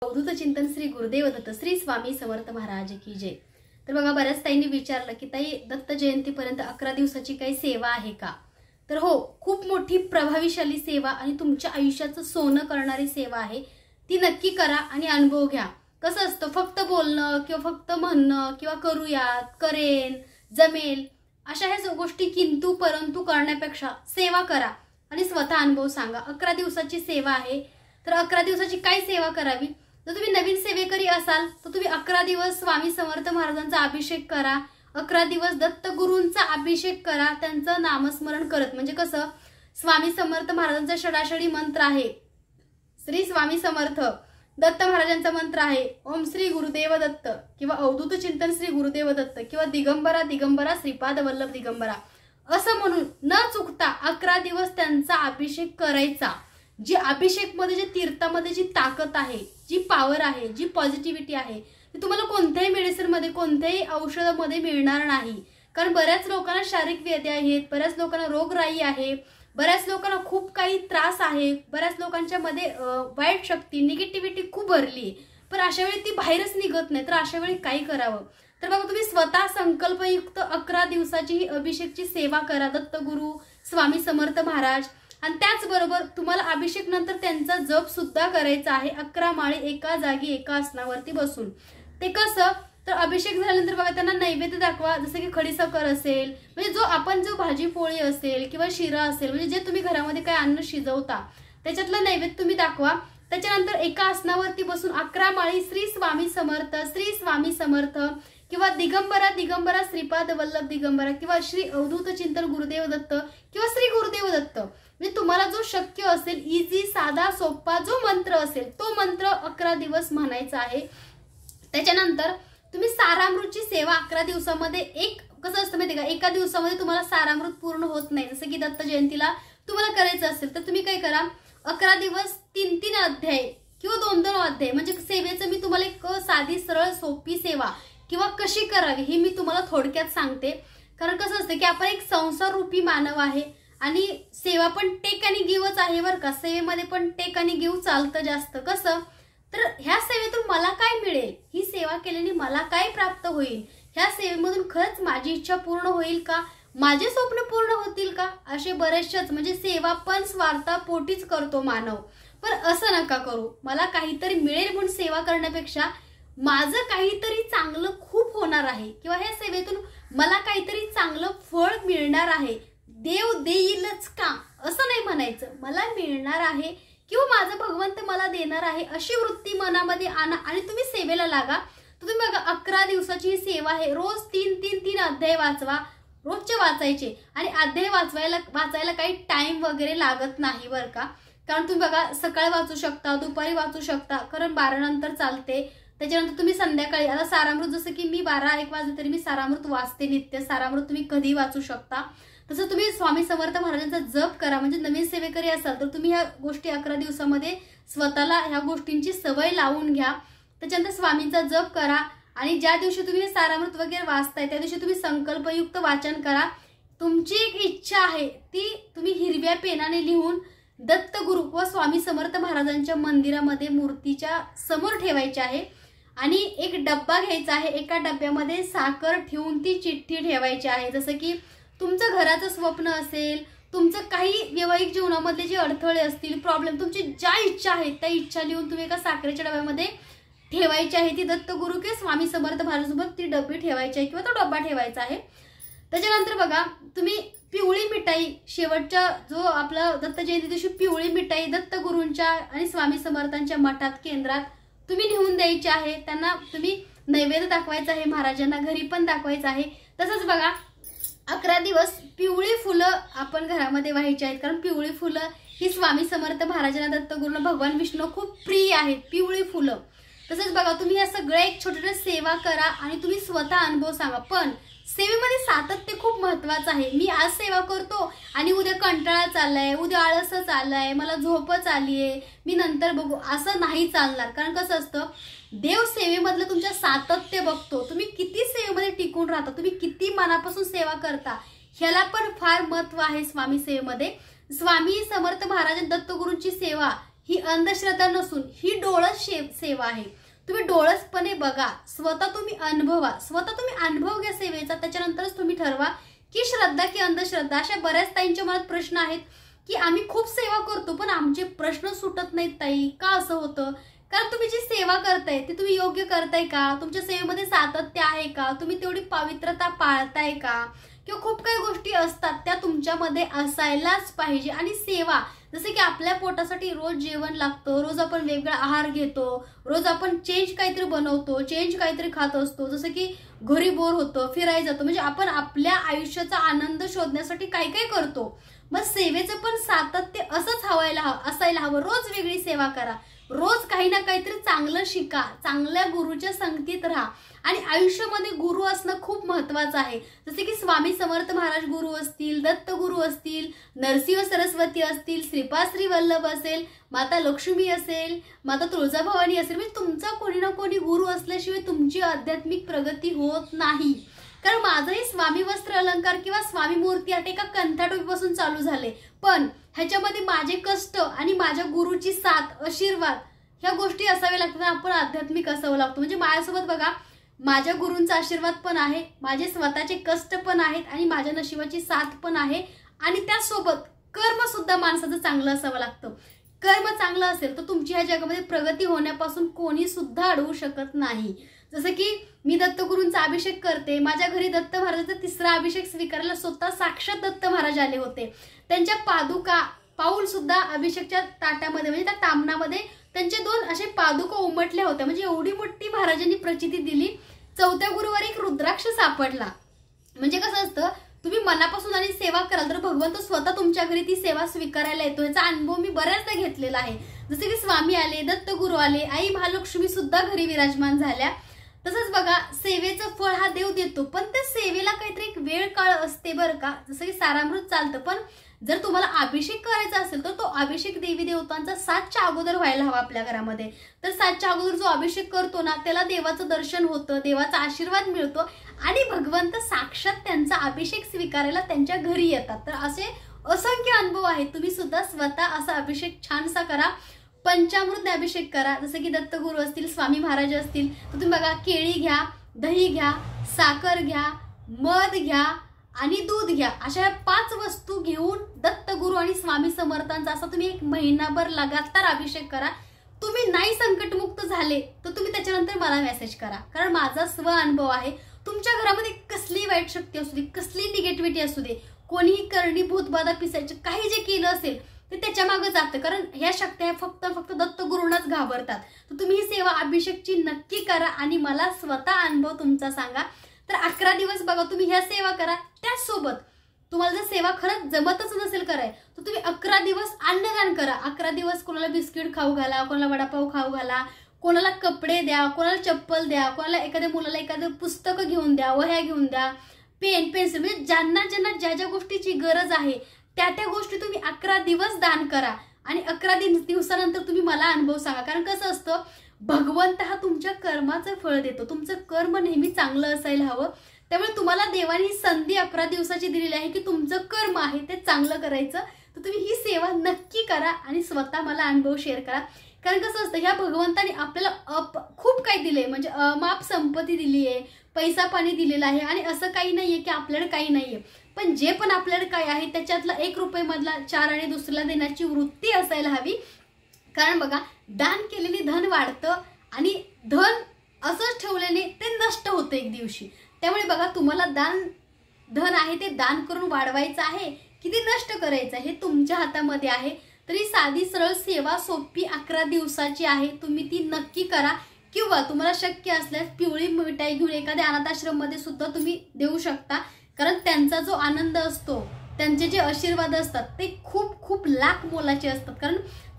अवधूत चिंतन श्री गुरुदेव दत्त श्री स्वामी समर्थ महाराज की जय। तर बघा, बऱ्याच ताईंनी विचारलं की ताई दत्त जयंतीपर्यंत 11 दिवसाची काही सेवा आहे का? तर हो, खूप मोठी प्रभावीशाली सेवा आणि तुमच्या आयुष्याचं सोनं करणारी सेवा आहे। ती नक्की करा आणि अनुभव घ्या। कसं असतं, फक्त बोलणं किंवा फक्त म्हणणं किंवा करूयात, करेन, जमेल अशा ह्या गोष्टी किंतु परंतु करण्यापेक्षा सेवा करा आणि स्वतः अनुभव सांगा। 11 दिवसाची सेवा आहे, तर 11 दिवसाची काय सेवा करावी? जर तुम्ही नवीन सेवेकरी असाल तर तुम्ही 11 दिवस स्वामी समर्थ महाराजांचा अभिषेक करा, 11 दिवस दत्त गुरूंचा अभिषेक करा, त्यांचं नामस्मरण करत। म्हणजे कसं, स्वामी समर्थ महाराजांचा षडाक्षरी मंत्र आहे श्री स्वामी समर्थ, दत्त महाराजांचा मंत्र आहे ओम श्री गुरुदेव दत्त किंवा अवधूत चिंतन श्री गुरुदेव दत्त किंवा दिगंबरा दिगंबरा श्रीपाद वल्लभ दिगंबरा असं म्हणून न चुकता 11 दिवस त्यांचा अभिषेक करायचा। जी अभिषेक मध्ये, जे तीर्थामध्ये जी ताकद आहे, जी पॉवर आहे, जी पॉझिटिव्हिटी आहे, ती तुम्हाला कोणत्याही मेडिसिन मध्ये, कोणत्याही औषधामध्ये मिळणार नाही। कारण बऱ्याच लोकांना शारीरिक व्याधी आहेत, बऱ्याच लोकांना रोगराई आहे, बऱ्याच लोकांना खूप काही त्रास आहे, बऱ्याच लोकांच्या मध्ये वाईट शक्ती, निगेटिव्हिटी खूप भरली, पण अशा वेळी ती बाहेरच निघत नाही। तर अशा वेळी काय करावं? तर बघा, तुम्ही स्वतः संकल्पयुक्त 11 दिवसाची ही अभिषेकची सेवा करा, दत्तगुरु स्वामी समर्थ महाराज। आणि त्याचबरोबर तुम्हाला अभिषेक नंतर त्यांचा जप सुद्धा करायचा आहे, 11 माळे एका जागी एका आसनावरती बसून। ते कसं, तर अभिषेक झाल्यानंतर बघा त्यांना नैवेद्य दाखवा, जसं की खडीसाखर असेल, म्हणजे जो भाजी पोळी असेल किंवा शिरा असेल, म्हणजे जे तुम्ही घरामध्ये काय अन्न शिजवता त्याच्यातलं नैवेद्य तुम्ही दाखवा। त्याच्यानंतर एका आसनावरती बसून 11 माळी श्री स्वामी समर्थ किंवा दिगंबरा दिगंबरा श्रीपाद वल्लभ दिगंबरा किंवा श्री अवधूत चिंतन गुरुदेव दत्त किंवा श्री गुरुदेव दत्त, म्हणजे तुम्हाला जो शक्य असेल, इझी, साधा, सोपा जो मंत्र असेल तो मंत्र 11 दिवस म्हणायचा आहे। त्याच्यानंतर तुम्ही सारामृतची सेवा 11 दिवसामध्ये, एक कसं असतं माहिती का, एका दिवसामध्ये तुम्हाला सारामृत पूर्ण होत नाही। जसं की दत्त जयंतीला तुम्हाला करायचं असेल तर तुम्ही काय करा, 11 दिवस 3-3 अध्याय किंवा 2-2 अध्याय, म्हणजे सेवेचं मी तुम्हाला एक साधी सरळ सोपी सेवा किंवा कशी करावी हे मी तुम्हाला थोडक्यात सांगते। कारण कसं असतं की आपण एक संसार रूपी मानव आहे आणि सेवा पण टेक आणि गिव्हच आहे बरं का। सेवेमध्ये पण टेक आणि गिव्ह चालतं जास्त। कसं, तर ह्या सेवेतून मला काय मिळेल, ही सेवा केल्याने मला काय प्राप्त होईल, ह्या सेवेमधून खरंच माझी इच्छा पूर्ण होईल का, माझे स्वप्न पूर्ण होतील का, असे बरेचसेच, म्हणजे सेवा पण स्वार्थापोटीच करतो मानव। पण असं नका करू, मला काहीतरी मिळेल म्हणून सेवा करण्यापेक्षा माझं काहीतरी चांगलं खूप होणार आहे किंवा ह्या सेवेतून मला काहीतरी चांगलं फळ मिळणार आहे, देव देईलच का असं नाही म्हणायचं, मला मिळणार आहे किंवा माझं भगवंत मला देणार आहे, अशी वृत्ती मनामध्ये आणा आणि तुम्ही सेवेला लागा। तुम्ही बघा, 11 दिवसाची ही सेवा आहे, रोज 3 अध्याय वाचवा, रोजचे वाचायचे आणि अध्याय वाचायला काही टाइम वगैरे लागत नाही बरं का। कारण तुम्ही बघा, सकाळी वाचू शकता, दुपारी वाचू शकता, कारण 12 नंतर चालते। त्याच्यानंतर तुम्ही संध्याकाळी, आता सारामृत जसं की मी 12-1 वाजले तरी मी सारामृत वाचते नित्य, सारामृत तुम्ही कधी वाचू शकता। तसं तुम्ही स्वामी समर्थ महाराजांचा जप करा। म्हणजे नवीन सेवेकरी असाल तर तुम्ही ह्या गोष्टी 11 दिवसामध्ये स्वतःला ह्या गोष्टींची सवय लावून घ्या। त्याच्यानंतर स्वामींचा जप करा आणि ज्या दिवशी तुम्ही सारामृत वगैरे वाचताय त्या दिवशी तुम्ही संकल्पयुक्त वाचन करा। तुमची एक इच्छा आहे ती तुम्ही हिरव्या पेनाने लिहून दत्तगुरु व स्वामी समर्थ महाराजांच्या मंदिरामध्ये मूर्तीच्या समोर ठेवायची आहे आणि एक डब्बा घ्यायचा आहे, एका डब्यामध्ये साखर ठेवून ती चिठ्ठी ठेवायची आहे। जसं की तुमचं घराचं स्वप्न असेल, तुमचं काही वैवाहिक जीवनामधले जे अडथळे असतील, प्रॉब्लेम, तुमची ज्या इच्छा आहेत त्या इच्छा लिहून तुम्ही एका साखरेच्या डब्यामध्ये ठेवायची आहे। ती दत्तगुरु किंवा स्वामी समर्थ महाराजांसोबत ती डब्बी ठेवायची आहे किंवा तो डब्बा ठेवायचा आहे। त्याच्यानंतर बघा, तुम्ही पिवळी मिठाई, शेवटच्या जो आपला दत्त जयंती दिवशी पिवळी मिठाई दत्तगुरूंच्या आणि स्वामी समर्थांच्या मठात, केंद्रात तुम्ही नेऊन द्यायची आहे। त्यांना तुम्ही नैवेद्य दाखवायचा आहे, महाराजांना घरी पण दाखवायचं आहे। तसंच बघा, 11 दिवस पिवळी फुलं आपण घरामध्ये व्हायची आहेत, कारण पिवळी फुलं ही स्वामी समर्थ महाराजांना, दत्तगुरूंना, भगवान विष्णू खूप प्रिय आहेत पिवळी फुलं। तसंच बघा, तुम्ही या सगळ्या एक छोट्या सेवा करा आणि तुम्ही स्वतः अनुभव सांगा। पण सेवेमध्ये सातत्य खूप महत्वाचं आहे। मी आज सेवा करतो आणि उद्या कंटाळा चाललाय, उद्या आळसच आलाय, मला झोपच आलीये, मी नंतर बघू, असं नाही चालणार। कारण कसं असतं, देव सेवेमधलं तुमच्या सातत्य बघतो, तुम्ही किती सेवेमध्ये टिकून राहता, तुम्ही किती मनापासून सेवा करता, ह्याला पण फार महत्व आहे स्वामी सेवेमध्ये। स्वामी समर्थ महाराज दत्तगुरूंची सेवा ही अंधश्रद्धा नसून ही डोळस सेवा आहे। तुम्ही डोळसपणे बघा, स्वतः तुम्ही अनुभवा, स्वतः तुम्ही अनुभव घ्या सेवेचा, त्याच्यानंतरच तुम्ही ठरवा की श्रद्धा की अंधश्रद्धा। अशा बऱ्याच ताईंच्या मनात प्रश्न आहेत की आम्ही खूप सेवा करतो पण आमचे प्रश्न सुटत नाहीत ताई, का असं होतं? कारण तुम्ही जी सेवा करताय ती तुम्ही योग्य करताय का? तुमच्या सेवेमध्ये सातत्य आहे का? तुम्ही तेवढी पवित्रता पाळताय का? किंवा खूप काही गोष्टी असतात त्या तुमच्यामध्ये असायलाच पाहिजे। आणि सेवा जसे की आपल्या पोटासाठी रोज जेवण लागतं, रोज आपण वेगळा आहार घेतो, रोज आपण चेंज काहीतरी बनवतो, चेंज काहीतरी खात असतो, जसं की घरी बोर होतं, फिरायला जातो, म्हणजे आपण आपल्या आयुष्याचा आनंद शोधण्यासाठी काय काय करतो। मग सेवेचं पण सातत्य असंच असायला हवं। रोज वेगळी सेवा करा, रोज काही ना काहीतरी चांगलं शिका, चांगल्या गुरुच्या संगतीत राहा। आणि आयुष्यामध्ये गुरु असणं खूप महत्त्वाचं आहे। जसे की स्वामी समर्थ महाराज गुरु असतील, दत्त गुरु असतील, नरसिंह सरस्वती असतील, श्रीपाद श्री वल्लभ असेल, माता लक्ष्मी असेल, माता तुळजाभवानी असेल, म्हणजे तुमचा कोणी ना कोणी गुरु असल्याशिवाय तुमची आध्यात्मिक प्रगती होत नाही। कारण माझंही स्वामी वस्त्र अलंकार किंवा स्वामी मूर्ती आठ एका कंठाटोपीपासून चालू झाले, पण ह्याच्यामध्ये माझे कष्ट आणि माझ्या गुरुची साथ, आशीर्वाद ह्या गोष्टी असाव्या लागतात। आपण आध्यात्मिक असावं लागतं। म्हणजे माझ्यासोबत बघा, माझ्या गुरूंचा आशीर्वाद पण आहे, माझे स्वतःचे कष्ट पण आहेत आणि माझ्या नशिबाची साथ पण आहे। आणि त्यासोबत कर्म सुद्धा माणसाचं चांगलं असावं लागतं। कर्म चांगलं असेल तर तुमची ह्या जगामध्ये प्रगती होण्यापासून कोणी सुद्धा अडवू शकत नाही। जसं की मी दत्तगुरूंचा अभिषेक करते, माझ्या घरी दत्त महाराजांचा तिसरा अभिषेक स्वीकारायला स्वतः साक्षात दत्त महाराज आले होते। त्यांच्या पादुका पाऊल सुद्धा अभिषेकच्या ताटामध्ये म्हणजे त्या तामणामध्ये त्यांचे 2 असे पादुका उमटल्या होत्या। म्हणजे एवढी मोठी महाराजांनी प्रचिती दिली। 4थ्या गुरुवारी एक रुद्राक्ष सापडला। म्हणजे कसं असतं, तुम्ही मनापासून आणि सेवा कराल तर भगवंत स्वतः तुमच्या घरी ती सेवा स्वीकारायला येतो। याचा अनुभव मी बऱ्याचदा घेतलेला आहे। जसे की स्वामी आले, दत्तगुरु आले, आई महालक्ष्मी सुद्धा घरी विराजमान झाल्या। तसंच बघा, सेवेचं फळ हा देव देतो, पण त्या सेवेला काहीतरी एक वेळ काळ असते बरं का। जसं की सारामृत चालतं, पण जर तुम्हाला अभिषेक करायचा असेल तर तो अभिषेक देवी देवतांचा 7च्या अगोदर व्हायला हवा आपल्या घरामध्ये। तर 7च्या अगोदर जो अभिषेक करतो ना त्याला देवाचं दर्शन होतं, देवाचा आशीर्वाद मिळतो आणि भगवंत साक्षात त्यांचा अभिषेक स्वीकारायला त्यांच्या घरी येतात। तर असे असंख्य अनुभव आहेत। तुम्ही सुद्धा स्वतः असा अभिषेक छानसा करा, पंचामृतने अभिषेक करा। जसं की दत्तगुरु असतील, स्वामी महाराज असतील तर तुम्ही बघा, केळी घ्या, दही घ्या, साखर घ्या, मध घ्या आणि दूध घ्या, अशा 5 वस्तू घेऊन दत्तगुरु आणि स्वामी समर्थांचा असा तुम्ही 1 महिनाभर लगातार अभिषेक करा। तुम्ही नाही संकटमुक्त झाले तर तुम्ही त्याच्यानंतर मला मेसेज करा, कारण माझा स्व अनुभव आहे। तुमच्या घरामध्ये कसली वाईट शक्ती असू दे, कसली निगेटिव्हिटी असू दे, कोणीही करणी भूतबाधा पिसायचं काही जे केलं असेल ते त्याच्या मागे जातं, कारण ह्या शक्त्या फक्त दत्तगुरूंनाच घाबरतात। तर तुम्ही ही सेवा अभिषेकची नक्की करा आणि मला स्वतः अनुभव तुमचा सांगा। तर 11 दिवस बघा तुम्ही ह्या सेवा करा। त्याचसोबत तुम्हाला जर सेवा खरंच जमतच नसेल कराय तर तुम्ही 11 दिवस अन्नदान करा। 11 दिवस कोणाला बिस्किट खाऊ घाला, कोणाला वडापाव खाऊ घाला, कोणाला कपडे द्या, कोणाला चप्पल द्या, कोणाला एखाद्या मुलाला एखादं पुस्तक घेऊन द्या, वह्या घेऊन द्या, पेन पेन्सिल, म्हणजे ज्यांना ज्या ज्या गोष्टीची गरज आहे त्या गोष्टी तुम्ही 11 दिवस दान करा आणि 11 दिवसानंतर तुम्ही मला अनुभव सांगा। कारण कसं असतं, भगवंत हा तुमच्या कर्माचं फळ देतो। तुमचं कर्म नेहमी चांगलं असायला हवं। त्यामुळे तुम्हाला देवाने ही संधी 11 दिवसाची दिलेली आहे की तुमचं कर्म आहे ते चांगलं करायचं। तर तुम्ही ही सेवा नक्की करा आणि स्वतः मला अनुभव शेअर करा। कारण कसं असतं, ह्या भगवंताने आपल्याला खूप काही दिले, म्हणजे अमाप संपत्ती दिली आहे, पैसा पाणी दिलेला आहे आणि असं काही नाहीये की आपल्याकडे काही नाहीये, पण जे पण आपल्याकडे काय आहे त्याच्यातला 1 रुपये मधला 4 आणि दुसऱ्याला देण्याची वृत्ती असायला हवी। कारण बघा, दान केलेले धन वाढतं आणि धन असंच ठेवल्याने ते नष्ट होतं एक दिवशी। त्यामुळे बघा, तुम्हाला धन आहे ते दान करून वाढवायचं आहे की ते नष्ट करायचं हे तुमच्या हातामध्ये आहे। तरी साधी सरळ सेवा सोपी 11 दिवसाची आहे, तुम्ही ती नक्की करा। किंवा तुम्हाला शक्य असल्यास पिवळी मिठाई घेऊन एखाद्या अनाथाश्रम मध्ये सुद्धा तुम्ही देऊ शकता, कारण त्यांचा जो आनंद असतो, त्यांचे जे आशीर्वाद असतात ते खूप लाख मोलाचे असतात। कारण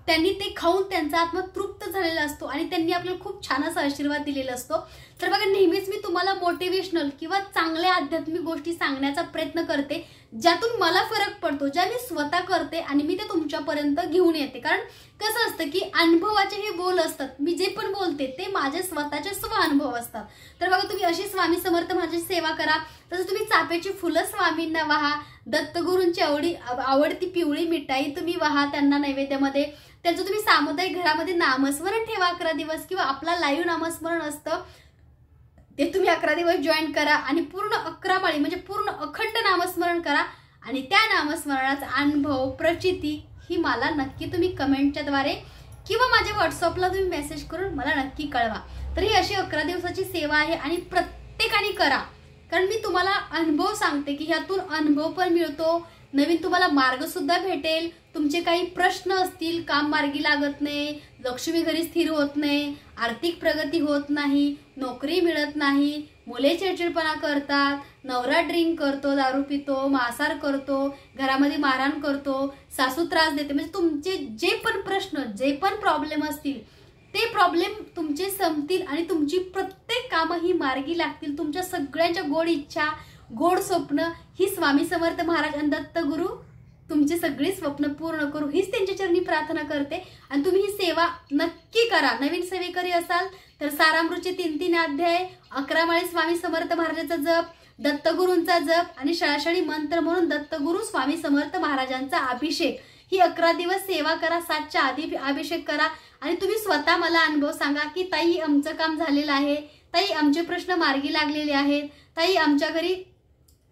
त्यांनी ते खाऊन त्यांचा आत्मा तृप्त झालेला असतो आणि त्यांनी आपल्याला खूप छान असा आशीर्वाद दिलेला असतो। तर बघा, नेहमीच मी तुम्हाला मोटिवेशनल किंवा चांगल्या आध्यात्मिक गोष्टी सांगण्याचा प्रयत्न करते, ज्यातून मला फरक पडतो, ज्या मी स्वतः करते आणि मी ते तुमच्यापर्यंत घेऊन येते। कारण कसं असतं की अनुभवाचे हे बोल असतात, मी जे पण बोलते ते माझे स्वतःचे स्व अनुभव असतात। तर बघा, तुम्ही अशी स्वामी समर्थ महाराजांची सेवा करा। तसं तुम्ही चाफ्याची फुलं स्वामींना वाहा, दत्तगुरूंची आवडती पिवळी मिठाई तुम्ही वाहा त्यांना नैवेद्यामध्ये। त्यांचं तुम्ही सामुदायिक घरामध्ये नामस्मरण ठेवा 11 दिवस, किंवा आपला लाईव्ह नामस्मरण असतं ते तुम्ही 11 दिवस जॉईन करा आणि पूर्ण 11 माळी म्हणजे पूर्ण अखंड नामस्मरण करा. आणि त्या नामस्मरणाचा अनुभव प्रचिती ही मला नक्की तुम्ही कमेंटच्या द्वारे किंवा माझ्या व्हॉट्सअपला तुम्ही मेसेज करून मला नक्की कळवा. तर ही अशी 11 दिवसाची सेवा आहे आणि प्रत्येकाने करा, कारण मी तुम्हाला अनुभव सांगते की ह्यातून अनुभव पण मिळतो, नवीन तुम्हाला मार्ग सुद्धा भेटेल. तुमचे काही प्रश्न असतील, काम मार्गी लागत नाही, लक्ष्मी घरी स्थिर होत नाही, आर्थिक प्रगती होत नाही, नोकरी मिळत नाही, मुले चिडचिडपणा करतात, नवरा ड्रिंक करतो, दारू पितो, मांसाहार करतो, घरामध्ये मारहाण करतो, सासू त्रास देते, म्हणजे तुमचे जे पण प्रश्न, जे पण प्रॉब्लेम असतील ते प्रॉब्लेम तुमचे संपतील आणि तुमची प्रत्येक कामं ही मार्गी लागतील. तुमच्या सगळ्यांच्या गोड इच्छा, गोड स्वप्न ही स्वामी समर्थ महाराज आणि दत्तगुरु तुमची सगळी स्वप्न पूर्ण करू हीच त्यांच्या चरणी प्रार्थना करते. आणि तुम्ही ही सेवा नक्की करा. नवीन सेवेकरी असाल तर सारामृतचे 3-3 अध्याय, 11 माळी स्वामी समर्थ महाराजांचा जप, दत्तगुरूंचा जप आणि शळाशळी मंत्र म्हणून दत्तगुरु स्वामी समर्थ महाराजांचा अभिषेक ही 11 दिवस सेवा करा. 7च्या आधी अभिषेक करा आणि तुम्ही स्वतः मला अनुभव सांगा की ताई आमचं काम झालेलं आहे, ताई आमचे प्रश्न मार्गी लागलेले आहेत, ताई आमच्या घरी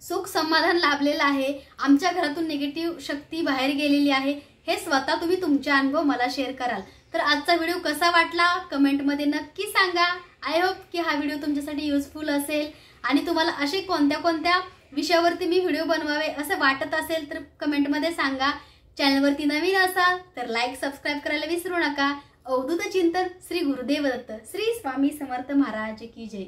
सुख समाधान लाभलेलं आहे, आमच्या घरातून निगेटिव्ह शक्ती बाहेर गेलेली आहे. हे स्वतः तुम्ही तुमचे अनुभव मला शेअर कराल. तर आजचा व्हिडिओ कसा वाटला कमेंटमध्ये नक्की सांगा. आय होप की हा व्हिडिओ तुमच्यासाठी युजफुल असेल आणि तुम्हाला असे कोणत्या विषयावरती मी व्हिडिओ बनवावे असं वाटत असेल तर कमेंटमध्ये सांगा. चॅनलवरती नवीन असाल तर लाईक सबस्क्राईब करायला विसरू नका. अवधूत चिंतन श्री गुरुदेव दत्त, श्री स्वामी समर्थ महाराज की जय.